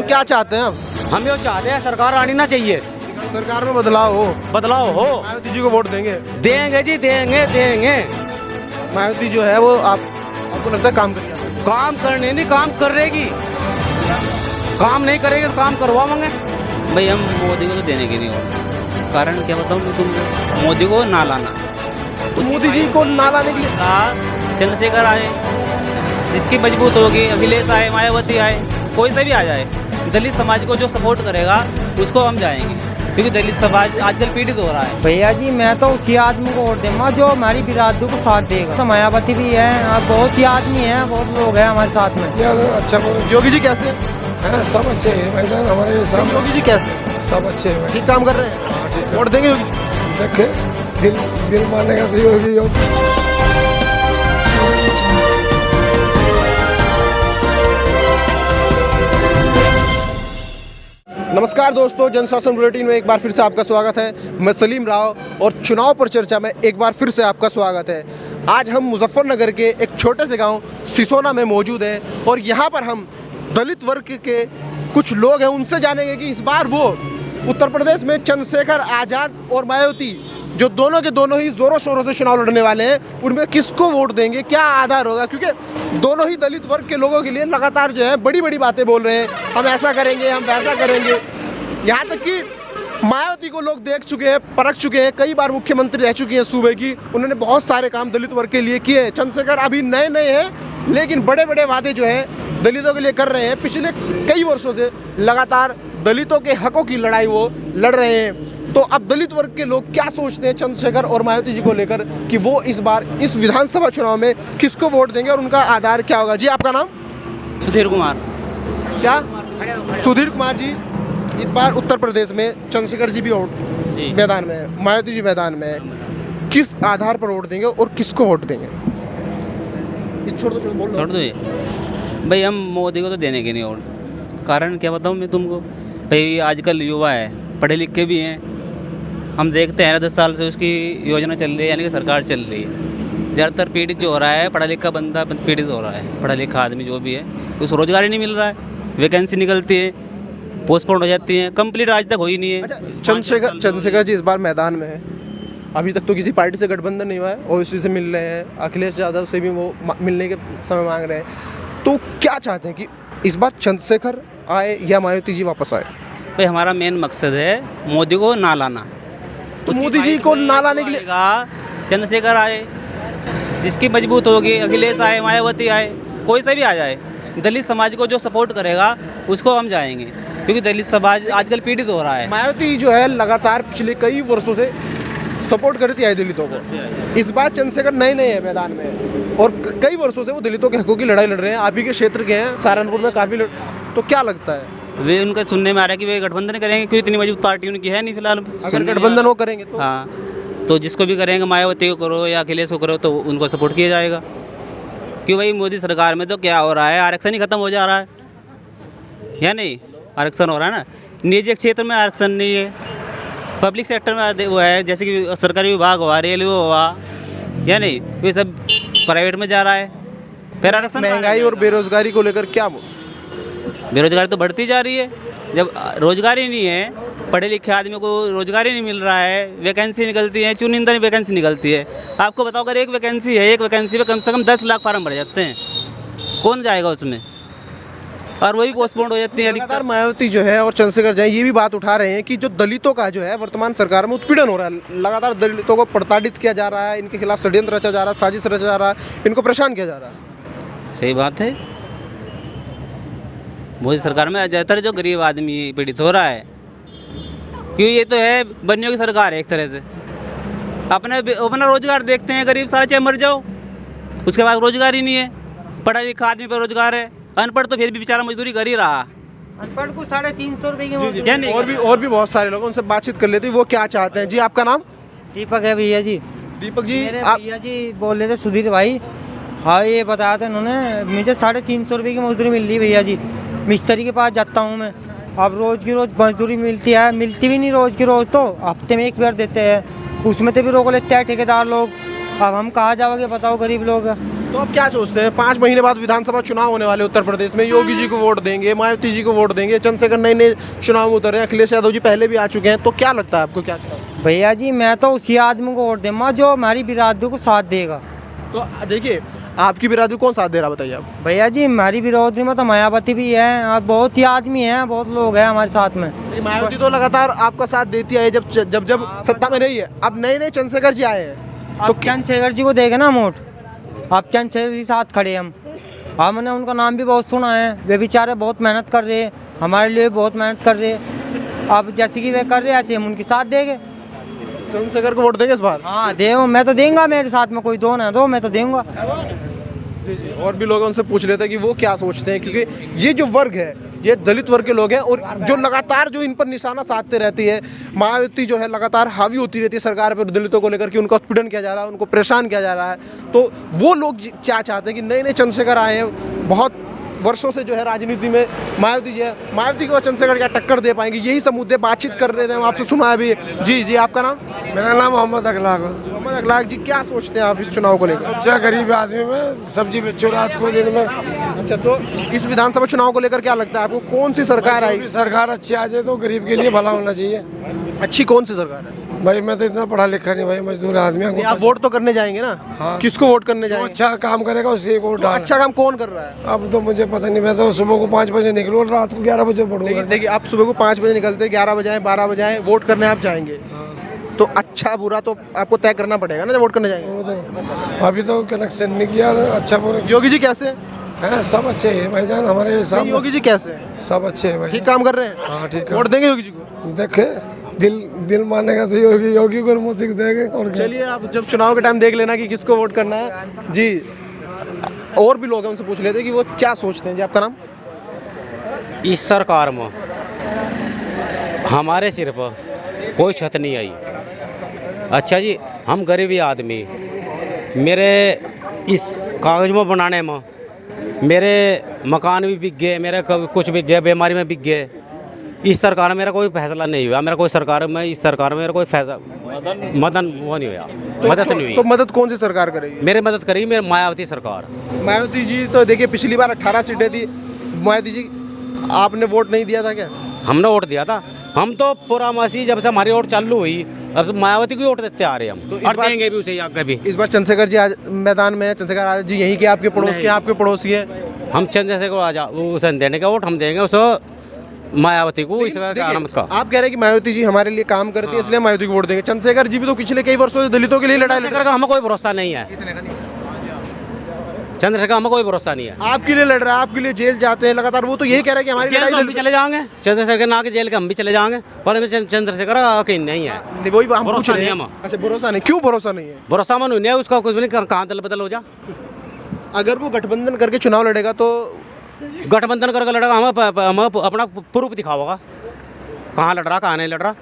क्या चाहते हैं हम ये चाहते हैं सरकार आनी ना चाहिए, सरकार में बदलाव हो, मायावती जी को वोट देंगे। देंगे जी, देंगे। मायावती जो है वो आपको लगता है काम करेगी? काम करने नहीं, काम करेगी। काम नहीं करेगी तो काम करवाएंगे। भाई हम मोदी को तो देने के नहीं और कारण क्या बताऊँ मैं तुमको, मोदी को ना लाना। मोदी जी को ना लाने के लिए कहा चंद्रशेखर आए, जिसकी मजबूत होगी, अखिलेश आए, मायावती आए, कोई से भी आ जाए, दलित समाज को जो सपोर्ट करेगा उसको हम जाएंगे, क्योंकि दलित समाज आजकल पीड़ित हो रहा है। भैया जी मैं तो उसी आदमी को वोट दूंगा जो हमारी बिरादरी को साथ देगा। तो मायावती भी है, बहुत ही आदमी है, बहुत लोग हैं हमारे साथ में। अच्छा योगी जी कैसे हैं? सब अच्छे हैं भाईजान, हमारे सब योगी जी कैसे हैं? सब अच्छे हैं भाई। ठीक काम कर रहे हैं? हाँ ठीक है। वोट देंगे योगी जी? देखे दिल मानेगा तो योगी। नमस्कार दोस्तों, जनशासन बुलेटिन में एक बार फिर से आपका स्वागत है। मैं सलीम राव और चुनाव पर चर्चा में एक बार फिर से आपका स्वागत है। आज हम मुजफ्फरनगर के एक छोटे से गांव सिसोना में मौजूद हैं और यहां पर हम दलित वर्ग के कुछ लोग हैं, उनसे जानेंगे कि इस बार वो उत्तर प्रदेश में चंद्रशेखर आज़ाद और मायावती जो दोनों के दोनों ही ज़ोरों शोरों से चुनाव लड़ने वाले हैं, उनमें किसको वोट देंगे, क्या आधार होगा, क्योंकि दोनों ही दलित वर्ग के लोगों के लिए लगातार जो है बड़ी बड़ी बातें बोल रहे हैं। हम ऐसा करेंगे, हम वैसा करेंगे। यहाँ तक कि मायावती को लोग देख चुके हैं, परख चुके हैं, कई बार मुख्यमंत्री रह चुकी हैं सूबे की, उन्होंने बहुत सारे काम दलित वर्ग के लिए किए हैं। चंद्रशेखर अभी नए नए हैं, लेकिन बड़े बड़े वादे जो हैं दलितों के लिए कर रहे हैं। पिछले कई वर्षों से लगातार दलितों के हकों की लड़ाई वो लड़ रहे हैं। तो अब दलित वर्ग के लोग क्या सोचते हैं चंद्रशेखर और मायावती जी को लेकर कि वो इस बार इस विधानसभा चुनाव में किसको वोट देंगे और उनका आधार क्या होगा? जी आपका नाम? सुधीर कुमार। क्या? सुधीर कुमार जी, इस बार उत्तर प्रदेश में चंद्रशेखर जी भी मैदान में है, मायावती जी मैदान में है, किस आधार पर वोट देंगे और किसको वोट देंगे? छोड़ दो ये भाई, हम मोदी को तो देने के नहीं और कारण क्या बताऊँ मैं तुमको। भाई आजकल युवा है, पढ़े लिखे भी हैं, हम देखते हैं 10 साल से उसकी योजना चल रही है, यानी कि सरकार चल रही है। ज़्यादातर पीड़ित जो हो रहा है, पढ़ा लिखा बंदा पीड़ित हो रहा है, पढ़ा लिखा आदमी जो भी है, उसको रोजगार ही नहीं मिल रहा है, वैकेंसी निकलती है, पोस्टपोन हो जाती है, कंप्लीट आज तक हो ही नहीं है। अच्छा, चंद्रशेखर जी इस बार मैदान में है, अभी तक तो किसी पार्टी से गठबंधन नहीं हुआ है, ओवैसी से मिल रहे हैं, अखिलेश यादव से भी वो मिलने के समय मांग रहे हैं। तो क्या चाहते हैं कि इस बार चंद्रशेखर आए या मायावती जी वापस आए? भाई हमारा मेन मकसद है मोदी को ना लाना। तो मोदी जी को ना लाने के लिए चंद्रशेखर आए, जिसकी मजबूत होगी, अखिलेश आए, मायावती आए, कोई से भी आ जाए, दलित समाज को जो सपोर्ट करेगा उसको हम जाएंगे, क्योंकि दलित समाज आजकल पीड़ित हो रहा है। मायावती जो है लगातार पिछले कई वर्षों से सपोर्ट करती है दलितों को। इस बार चंद्रशेखर नए नए हैं मैदान में और कई वर्षों से वो दलितों के हकों की लड़ाई लड़ रहे हैं। आप ही के क्षेत्र के हैं, सहारनपुर में काफ़ी तो क्या लगता है? वे उनका सुनने में आ रहा है कि वे गठबंधन करेंगे, क्योंकि इतनी मजबूत पार्टी उनकी है नहीं फिलहाल। अगर गठबंधन वो करेंगे तो हाँ, तो जिसको भी करेंगे, मायावती को करो या अखिलेश को करो, तो उनको सपोर्ट किया जाएगा। क्यों भाई, मोदी सरकार में तो क्या हो रहा है, आरक्षण ही खत्म हो जा रहा है या नहीं? आरक्षण हो रहा है ना, निजी क्षेत्र में आरक्षण नहीं है, पब्लिक सेक्टर में वो है, जैसे कि सरकारी विभाग हुआ, रेलवे हुआ या नहीं, वे सब प्राइवेट में जा रहा है। फिर आरक्षण, महंगाई और बेरोजगारी को लेकर क्या? बेरोजगारी तो बढ़ती जा रही है। जब रोजगार ही नहीं है, पढ़े लिखे आदमी को रोजगार ही नहीं मिल रहा है, वैकेंसी निकलती है, चुनिंदा वैकेंसी निकलती है। आपको बताओ, अगर एक वैकेंसी है, एक वैकेंसी पे कम से कम 10 लाख फार्म भर जाते हैं, कौन जाएगा उसमें? और वही पोस्टपोन हो जाती है। लगातार मायावती जो है और चंद्रशेखर जी ये भी बात उठा रहे हैं कि जो दलितों का जो है वर्तमान सरकार में उत्पीड़न हो रहा है, लगातार दलितों को प्रताड़ित किया जा रहा है, इनके खिलाफ षड्यंत्र रचा जा रहा है, साजिश रचा जा रहा है, इनको परेशान किया जा रहा है। सही बात है। मोदी सरकार में ज़्यादातर जो गरीब आदमी पीड़ित हो रहा है, क्योंकि ये तो है बनियों की सरकार है एक तरह से। अपना रोजगार देखते हैं, गरीब सारे चाहे मर जाओ, उसके बाद रोजगार ही नहीं है। पढ़ा लिखा आदमी पर रोजगार है, अनपढ़ तो फिर भी बेचारा मजदूरी कर ही रहा। अनपढ़ को 350 रुपये की और भी बहुत सारे लोग, उनसे बातचीत कर लेते हैं, वो क्या चाहते हैं। जी आपका नाम? दीपक है भैया जी। दीपक जी, भैया जी बोल रहे थे सुधीर भाई, हाँ ये बताया था उन्होंने, मुझे 350 रुपये की मजदूरी मिल रही है भैया जी। मिस्त्री के पास जाता हूँ मैं, अब रोज़ की रोज़ मजदूरी मिलती है, मिलती भी नहीं रोज़ की रोज़, तो हफ्ते में एक बार देते हैं, उसमें तो भी रोक लेते हैं ठेकेदार लोग। अब हम कहाँ जाओगे बताओ, गरीब लोग। तो आप क्या सोचते हैं 5 महीने बाद विधानसभा चुनाव होने वाले उत्तर प्रदेश में, योगी जी को वोट देंगे, मायावती जी को वोट देंगे, चंद्रशेखर नए चुनाव में उतर रहे हैं, अखिलेश यादव जी पहले भी आ चुके हैं, तो क्या लगता है आपको क्या चुनाव? भैया जी मैं तो उसी आदमी को वोट दूंगा जो हमारी बिरादरी को साथ देगा। तो देखिए आपकी बिरादरी कौन साथ दे रहा बताइए आप? भैया जी हमारी बिरादरी में तो मायावती भी है और बहुत ही आदमी हैं, बहुत लोग हैं हमारे साथ में। मायावती तो लगातार आपका साथ देती है जब जब जब सत्ता में रही है। अब नए चंद्रशेखर जी आए हैं तो चंद्रशेखर जी को देगा ना वोट, अब चंद्रशेखर जी साथ खड़े हम। हमने उनका नाम भी बहुत सुना है, वे बेचारे बहुत मेहनत कर रहे हैं, हमारे लिए बहुत मेहनत कर रहे हैं। अब जैसे कि वे कर रहे हैं ऐसे हम उनके साथ देंगे। चंद्रशेखर को वोट देंगे इस बार? हाँ दे, मैं तो देंगे, मेरे साथ में कोई दो ना दो, मैं तो दूंगा। और भी लोग हैं, उनसे पूछ लेते हैं कि वो क्या सोचते हैं, क्योंकि ये जो वर्ग है ये दलित वर्ग के लोग हैं और जो लगातार जो इन पर निशाना साधते रहती है। मायावती जो है लगातार हावी होती रहती है सरकार पर दलितों को लेकर कि उनका उत्पीड़न किया जा रहा है, उनको परेशान किया जा रहा है। तो वो लोग क्या चाहते हैं कि नए चंद्रशेखर आए हैं, बहुत वर्षों से जो है राजनीति में मायावती जी है, मायावती को चंद्रशेखर क्या टक्कर दे पाएंगे, यही सब मुद्दे बातचीत कर रहे थे हम आपसे। सुना है अभी। जी जी आपका नाम? मेरा नाम मोहम्मद अखलाक है। मोहम्मद अखलाक जी, क्या सोचते हैं आप इस चुनाव को लेकर? अच्छा गरीब आदमी में सब्जी बेचो रात को दिन में। अच्छा, तो इस विधानसभा चुनाव को लेकर क्या लगता है आपको, कौन सी सरकार आएगी? सरकार अच्छी आ जाए तो गरीब के लिए भला होना चाहिए। अच्छी कौन सी सरकार है? भाई मैं तो इतना पढ़ा लिखा नहीं भाई, मजदूर आदमी नहीं, हूँ। आप वोट तो करने जाएंगे ना? हाँ। किसको वोट करने जो जाएंगे? अच्छा काम करेगा उसी को तो डाल। अच्छा काम कौन कर रहा है? अब तो मुझे पता नहीं, मैं तो सुबह को 5 बजे निकलूँ और रात को 11 बजे पढ़ूंगा। लेकिन देखिए आप सुबह को 5 बजे निकलते, 11 बजे आए, 12 बजे आए, वोट करने आप जाएंगे, तो अच्छा बुरा तो आपको तय करना पड़ेगा ना जब वोट करने जाएंगे। वो तो अभी तो कनेक्शन नहीं किया। अच्छा बोल योगी जी कैसे हैं? है, सब अच्छे हैं भाईजान हमारे हिसाब। योगी जी कैसे हैं? सब अच्छे हैं भाई। ठीक काम कर रहे हैं? हाँ ठीक है। वोट देंगे योगी जी को? देखे दिल मानेगा तो योगी को मोदी को देंगे। और क्या? चलिए आप जब चुनाव के टाइम देख लेना कि किसको वोट करना है। जी और भी लोग हैं, उनसे पूछ लेते हैं कि वो क्या सोचते हैं। जी आपका नाम? इस सरकार में हमारे सिर पर कोई छत नहीं आई। अच्छा जी, हम गरीबी आदमी, मेरे इस कागज में बनाने में मेरे मकान भी बिक गए, मेरे कुछ बिक गए, बीमारी में बिक गए। इस सरकार में मेरा कोई फैसला नहीं हुआ, मेरा कोई सरकार में इस सरकार में मेरा कोई फैसला मदन वो नहीं हुआ, मदद नहीं हुई। तो मदद कौन सी सरकार करेगी? मेरे मदद करेगी मेरी मायावती सरकार। मायावती जी तो देखिए पिछली बार 18 सीटें थी। मायावती जी आपने वोट नहीं दिया था क्या? हमने वोट दिया था। हम तो पूरा मासी जब से हमारी वोट चालू हुई, अब तो मायावती को वोट देते आ रहे हैं हम, तो इस और बार- देंगे भी उसे आगे भी। इस बार चंद्रशेखर जी आज मैदान में है। चंद्रशेखर आजाद जी यहीं के आपके पड़ोस के, नहीं। आपके पड़ोसी हैं। हम चंद्रशेखर को आजा उसे देने का वोट हम देंगे उसको, मायावती को। लेकिन इसका क्या देखिए, नाम उसका? आप कह रहे हैं कि मायावती जी हमारे लिए काम करती है इसलिए मायावती को वोट देंगे। चंद्रशेखर जी भी तो पिछले कई वर्षों से दलितों के लिए लड़ाई लड़ रहे चंद्रशेखर का हमें कोई भरोसा नहीं है। चंद्रशेखर का हमें कोई भरोसा नहीं है। हैं। आपके लिए लड़ रहा है, आपके लिए जेल जाते हैं लगातार। वो तो यही कह रहे हैं कि हमारी जेल लड़ाई तो हम भी लड़- चले जाएंगे, चंद्रशेखर ना के जेल के हम भी चले जाएंगे, पर हमें चंद्रशेखर का यकीन नहीं है। नहीं, वही हम पूछ भरोसा रहे नहीं हैं। है हमें। अच्छा भरोसा नहीं, क्यों भरोसा नहीं है? भरोसा मन नहीं है उसका, कुछ भी नहीं, कहाँ दल बदल हो जा। अगर वो गठबंधन करके चुनाव लड़ेगा तो गठबंधन करके लड़ेगा, हम अपना प्रूफ दिखाओगा कहाँ लड़ रहा कहाँ नहीं लड़ रहा,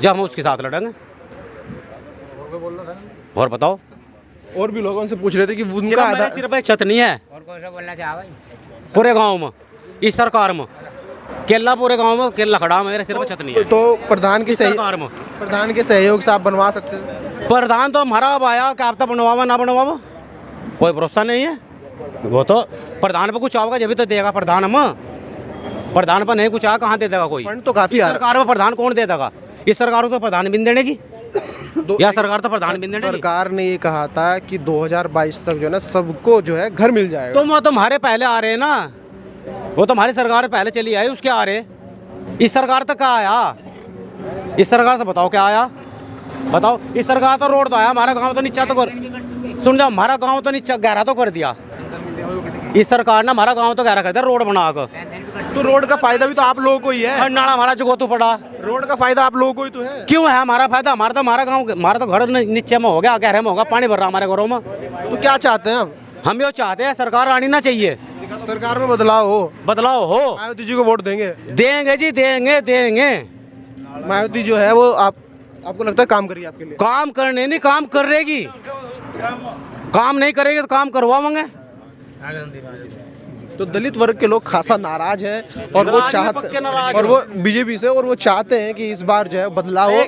जब हम उसके साथ लड़ेंगे। और बताओ, और भी लोगों से पूछ रहे थे कि सिर्फ उनका मेरे आधार सिर पे छत नहीं है पूरे गांव में, इस सरकार में केला पूरे गांव में केला खड़ा, मेरे सिर पे छत नहीं है। तो प्रधान की इस सरकार में प्रधान के सहयोग से आप बनवा सकते हैं। प्रधान तो हमारा अब आया, क्या आप तो बनवावा ना बनवावा, कोई भरोसा नहीं है। वो तो प्रधान पे कुछ आओगा जब भी तो देगा प्रधान। हम प्रधान पर नहीं कुछ आ, कहाँ दे देगा कोई? फंड तो काफी इस आ रहा सरकार में प्रधान कौन दे देगा? इस सरकार को तो प्रधान बिन देने की, है। या सरकार तो प्रधान बिन देने की। सरकार ने ये कहा था कि 2022 तक जो है ना सबको जो है घर मिल जाएगा। तो वो तुम्हारे पहले आ रहे हैं ना, वो तुम्हारी सरकार पहले चली आई, उसके आ रहे। इस सरकार तक क्या आया? इस सरकार से बताओ क्या आया, बताओ। इस सरकार तो रोड तो आया, हमारा गांव तो नीचा तो कर, सुन जाओ, हमारा गांव तो नीचा गहरा तो कर दिया। इस सरकार ने हमारा गांव तो गहरा कर दिया रोड बना कर। तो रोड का फायदा भी तो आप लोगों को ही है। और नाला हमारा जगोतू पड़ा, रोड का फायदा आप लोगों को ही तो है। क्यों है हमारा फायदा? हमारा गांव, हमारा तो घर नीचे में हो गया, गहरे में होगा, पानी भर रहा हमारे घरों में। तो क्या चाहते हैं हम ये चाहते हैं सरकार आनी ना चाहिए, सरकार में बदलाव हो, बदलाव हो। मायावती जी को वोट देंगे। देंगे जी, देंगे देंगे। मायावती जो है वो आपको लगता है काम करिए आपके लिए? काम करने नहीं, काम करेगी। काम नहीं करेगी तो काम करवाएंगे। तो दलित वर्ग के लोग खासा नाराज हैं और वो नाराज भी पक्के नाराज चाहते और वो बीजेपी से, और वो चाहते हैं कि इस बार जो है बदलाव हो।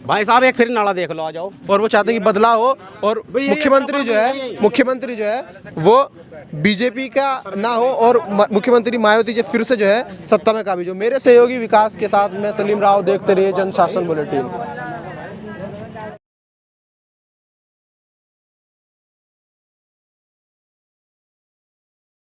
भाई साहब एक फिर नाला देख लो, आ जाओ। और वो चाहते हैं कि बदलाव हो और मुख्यमंत्री जो है वो बीजेपी का ना हो और मुख्यमंत्री मायावती जी फिर से जो है सत्ता में काबिज हो। मेरे सहयोगी विकास के साथ मैं सलीम राव, देखते रहिए जनशासन बुलेटिन।